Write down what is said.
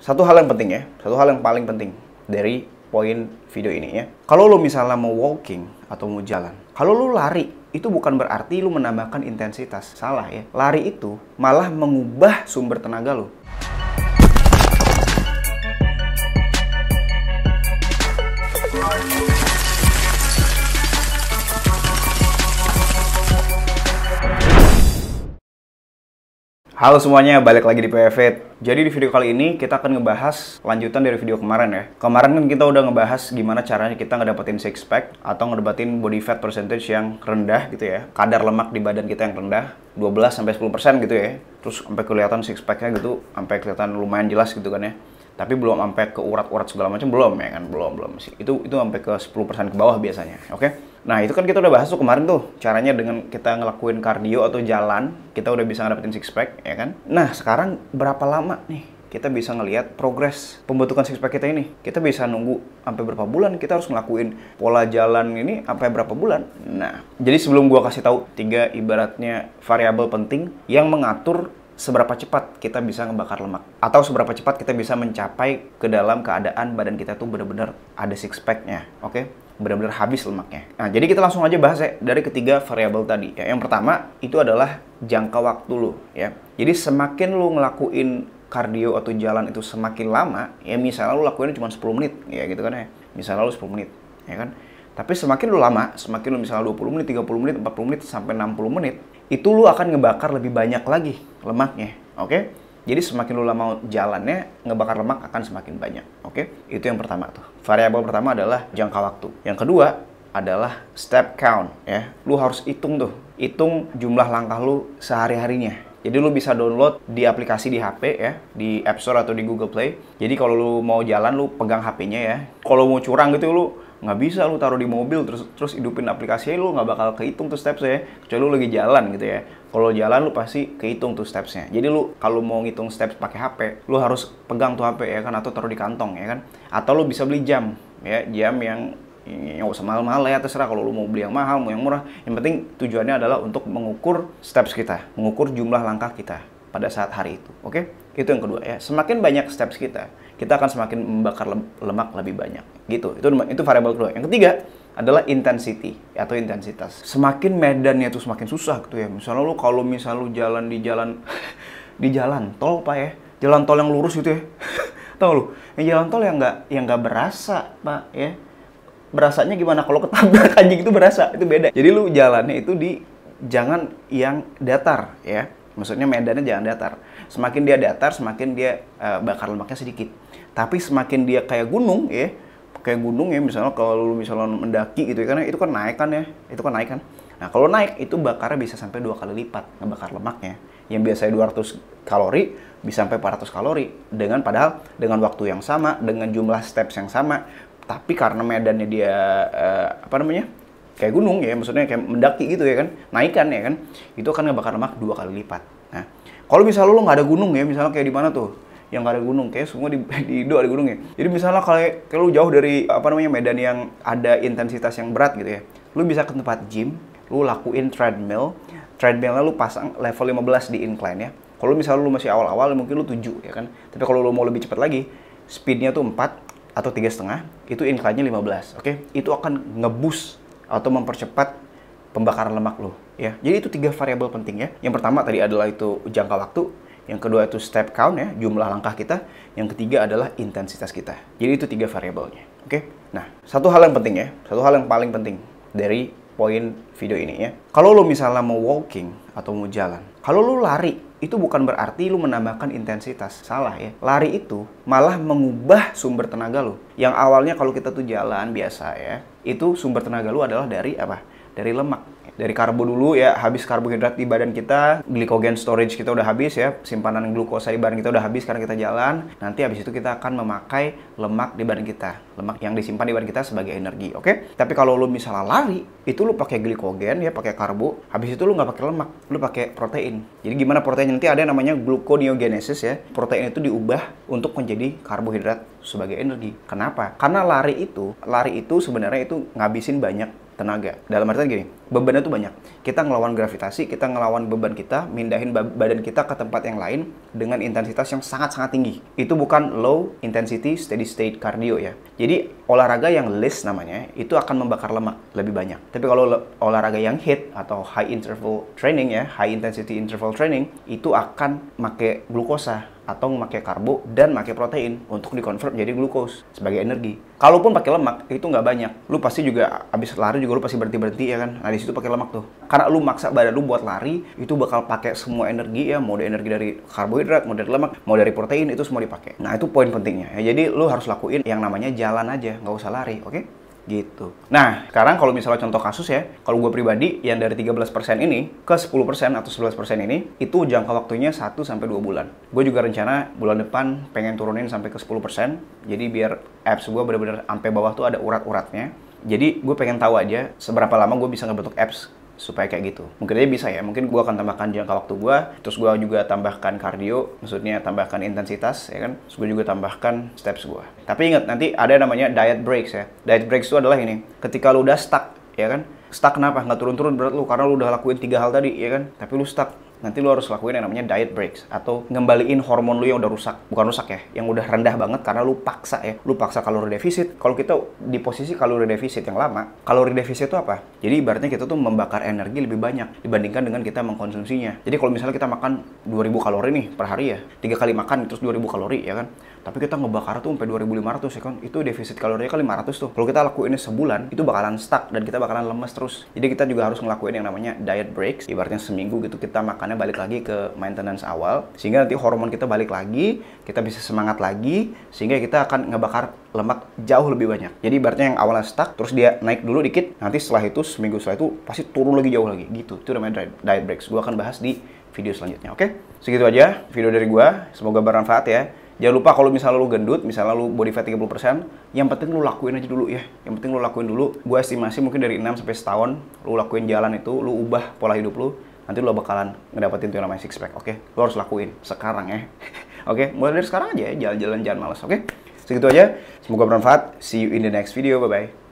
satu hal yang penting ya, satu hal yang paling penting dari poin video ini ya. Kalau lo misalnya mau walking atau mau jalan, kalau lo lari, itu bukan berarti lo menambahkan intensitas. Salah ya. Lari itu malah mengubah sumber tenaga lo. Halo semuanya, balik lagi di PWFit. Jadi di video kali ini kita akan ngebahas lanjutan dari video kemarin ya. Kemarin kan kita udah ngebahas gimana caranya kita ngedapetin six pack atau ngedapetin body fat percentage yang rendah gitu ya. Kadar lemak di badan kita yang rendah 12-10% gitu ya. Terus sampai kelihatan six pack-nya gitu, sampai kelihatan lumayan jelas gitu kan ya. Tapi belum sampai ke urat-urat segala macam, belum ya kan, belum sih. Itu sampai ke 10% ke bawah biasanya, oke? Nah, itu kan kita udah bahas tuh kemarin tuh, caranya dengan kita ngelakuin kardio atau jalan, kita udah bisa ngedapetin six pack, ya kan? Nah, sekarang berapa lama nih kita bisa ngelihat progres pembentukan six pack kita ini? Kita bisa nunggu sampai berapa bulan? Kita harus ngelakuin pola jalan ini sampai berapa bulan? Nah, jadi sebelum gua kasih tahu 3 ibaratnya variabel penting yang mengatur seberapa cepat kita bisa ngebakar lemak atau seberapa cepat kita bisa mencapai ke dalam keadaan badan kita tuh benar-benar ada six pack-nya, oke? Benar-benar habis lemaknya. Nah, jadi kita langsung aja bahas ya dari ketiga variabel tadi. Ya, yang pertama itu adalah jangka waktu lu ya. Jadi semakin lu ngelakuin kardio atau jalan itu semakin lama, ya misalnya lu lakuin cuma 10 menit ya gitu kan ya. Misalnya lu 10 menit, ya kan? Tapi semakin lu lama, semakin lu misalnya 20 menit, 30 menit, 40 menit, sampai 60 menit, itu lu akan ngebakar lebih banyak lagi lemaknya, oke? Jadi semakin lu lama jalannya, ngebakar lemak akan semakin banyak, oke? Itu yang pertama tuh. Variabel pertama adalah jangka waktu. Yang kedua adalah step count, ya. Lu harus hitung tuh, hitung jumlah langkah lu sehari-harinya. Jadi lu bisa download di aplikasi di HP ya, di App Store atau di Google Play. Jadi kalau lu mau jalan, lu pegang HP-nya ya. Kalau mau curang gitu lu nggak bisa lu taruh di mobil terus hidupin aplikasinya, lu nggak bakal kehitung tuh stepsnya, kecuali lu lagi jalan gitu ya. Kalau jalan lu pasti kehitung tuh stepsnya. Jadi lu kalau mau ngitung steps pakai HP, lu harus pegang tuh HP ya kan, atau taruh di kantong ya kan. Atau lu bisa beli jam ya, jam yang nggak usah mahal-mahal ya, terserah kalau lu mau beli yang mahal mau yang murah. Yang penting tujuannya adalah untuk mengukur steps kita, mengukur jumlah langkah kita pada saat hari itu, oke? Itu yang kedua ya. Semakin banyak steps kita akan semakin membakar lemak lebih banyak. Gitu. Itu variabel kedua. Yang ketiga adalah intensity atau intensitas. Semakin medannya tuh semakin susah gitu ya. Misalnya lu kalau lu jalan di jalan di jalan tol Pak ya. Jalan tol yang lurus gitu ya. Tahu lu? Yang jalan tol yang nggak berasa, Pak ya. Berasanya gimana? Kalau ketabrak anjing itu berasa, itu beda. Jadi lu jalannya itu jangan yang datar ya. Maksudnya medannya jangan datar. Semakin dia datar, semakin dia bakar lemaknya sedikit. Tapi semakin dia kayak gunung ya, misalnya kalau lu misalnya mendaki gitu ya, karena itu kan naik kan ya, itu kan naik kan. Nah kalau naik itu bakarnya bisa sampai 2 kali lipat ngebakar lemaknya. Yang biasanya 200 kalori bisa sampai 400 kalori padahal dengan waktu yang sama, dengan jumlah steps yang sama. Tapi karena medannya dia kayak gunung ya, maksudnya kayak mendaki gitu ya kan, naikan ya kan, itu akan ngebakar lemak 2 kali lipat. Nah, kalau misalnya lo nggak ada gunung ya, misalnya kayak di mana tuh, yang nggak ada gunung, kayak semua di Indo ada gunung ya. Jadi misalnya kalau lo jauh dari medan yang ada intensitas yang berat gitu ya, lo bisa ke tempat gym, lo lakuin treadmillnya lo pasang level 15 di incline ya. Kalau misalnya lo masih awal-awal, mungkin lo 7 ya kan. Tapi kalau lo mau lebih cepat lagi, speednya tuh 4 atau 3,5, itu incline-nya 15, oke? Itu akan nge-boost atau mempercepat pembakaran lemak lo ya. Jadi itu 3 variabel penting ya. Yang pertama tadi adalah itu jangka waktu, yang kedua itu step count ya, jumlah langkah kita, yang ketiga adalah intensitas kita. Jadi itu 3 variabelnya, oke? Nah, satu hal yang penting ya, satu hal yang paling penting dari poin video ini ya. Kalau lo misalnya mau walking atau mau jalan, kalau lo lari, itu bukan berarti lu menambahkan intensitas. Salah ya. Lari itu malah mengubah sumber tenaga lu. Yang awalnya kalau kita tuh jalan biasa ya, itu sumber tenaga lu adalah dari apa? Dari lemak. Dari karbo dulu ya, habis karbohidrat di badan kita, glycogen storage kita udah habis ya, simpanan glukosa di badan kita udah habis karena kita jalan. Nanti habis itu kita akan memakai lemak di badan kita. Lemak yang disimpan di badan kita sebagai energi, oke? Tapi kalau lu misalnya lari, itu lu pakai glycogen ya, pakai karbo. Habis itu lu nggak pakai lemak, lu pakai protein. Jadi gimana protein? Nanti ada namanya gluconeogenesis ya. Protein itu diubah untuk menjadi karbohidrat sebagai energi. Kenapa? Karena lari itu sebenarnya itu ngabisin banyak tenaga. Dalam artian gini, bebannya tuh banyak. Kita ngelawan gravitasi, kita ngelawan beban kita, mindahin badan kita ke tempat yang lain dengan intensitas yang sangat-sangat tinggi. Itu bukan low intensity steady state cardio ya. Jadi olahraga yang LISS namanya itu akan membakar lemak lebih banyak. Tapi kalau olahraga yang HIIT atau high interval training ya, high intensity interval training, itu akan make glukosa atau memakai karbo dan pakai protein untuk dikonvert jadi glukos sebagai energi. Kalaupun pakai lemak itu nggak banyak. Lu pasti juga abis lari juga lu pasti berhenti ya kan. Nah di situ pakai lemak tuh. Karena lu maksa badan lu buat lari itu bakal pakai semua energi ya, mau dari energi dari karbohidrat, mau dari lemak, mau dari protein itu semua dipakai. Nah itu poin pentingnya. Ya, jadi lu harus lakuin yang namanya jalan aja, nggak usah lari, oke? Gitu. Nah, sekarang kalau misalnya contoh kasus ya, kalau gue pribadi yang dari 13% ini ke 10% atau 11% ini, itu jangka waktunya 1-2 bulan. Gue juga rencana bulan depan pengen turunin sampai ke 10%, jadi biar abs gue bener-bener sampai bawah tuh ada urat-uratnya. Jadi gue pengen tahu aja seberapa lama gue bisa ngebentuk abs supaya kayak gitu. Mungkin aja bisa ya, mungkin gue akan tambahkan jangka waktu gue, terus gue juga tambahkan cardio, maksudnya tambahkan intensitas ya kan, terus gue juga tambahkan steps gue. Tapi ingat, nanti ada namanya diet breaks ya. Diet breaks itu adalah ini, ketika lu udah stuck ya kan, stuck kenapa? Nggak turun-turun berat lu, karena lu udah lakuin 3 hal tadi ya kan, tapi lu stuck. Nanti lu harus lakuin yang namanya diet breaks atau ngembaliin hormon lu yang udah rusak. Bukan rusak ya, yang udah rendah banget karena lu paksa ya. Lu paksa kalori defisit. Kalau kita di posisi kalori defisit yang lama, kalori defisit itu apa? Jadi ibaratnya kita tuh membakar energi lebih banyak dibandingkan dengan kita mengkonsumsinya. Jadi kalau misalnya kita makan 2000 kalori nih per hari ya, 3 kali makan terus 2000 kalori ya kan. Tapi kita ngebakar tuh sampai 2500 ya kan. Itu defisit kalorinya kan 500 tuh. Kalau kita lakuinnya sebulan, itu bakalan stuck dan kita bakalan lemes terus. Jadi kita juga harus ngelakuin yang namanya diet breaks. Ibaratnya seminggu gitu kita makannya balik lagi ke maintenance awal. Sehingga nanti hormon kita balik lagi, kita bisa semangat lagi. Sehingga kita akan ngebakar lemak jauh lebih banyak. Jadi ibaratnya yang awalnya stuck, terus dia naik dulu dikit. Nanti setelah itu, seminggu setelah itu, pasti turun lagi jauh lagi. Gitu. Itu namanya diet breaks. Gue akan bahas di video selanjutnya. Oke? Segitu aja video dari gue. Semoga bermanfaat ya. Jangan lupa kalau misalnya lu gendut, misalnya lu body fat 30%, yang penting lu lakuin aja dulu ya. Yang penting lu lakuin dulu. Gue estimasi mungkin dari 6 sampai setahun, lu lakuin jalan itu, lu ubah pola hidup lu, nanti lu bakalan ngedapetin tuh yang namanya six pack, oke? Lu harus lakuin sekarang ya. Oke, mulai dari sekarang aja ya, jalan-jalan jangan malas, oke? Segitu aja. Semoga bermanfaat. See you in the next video. Bye-bye.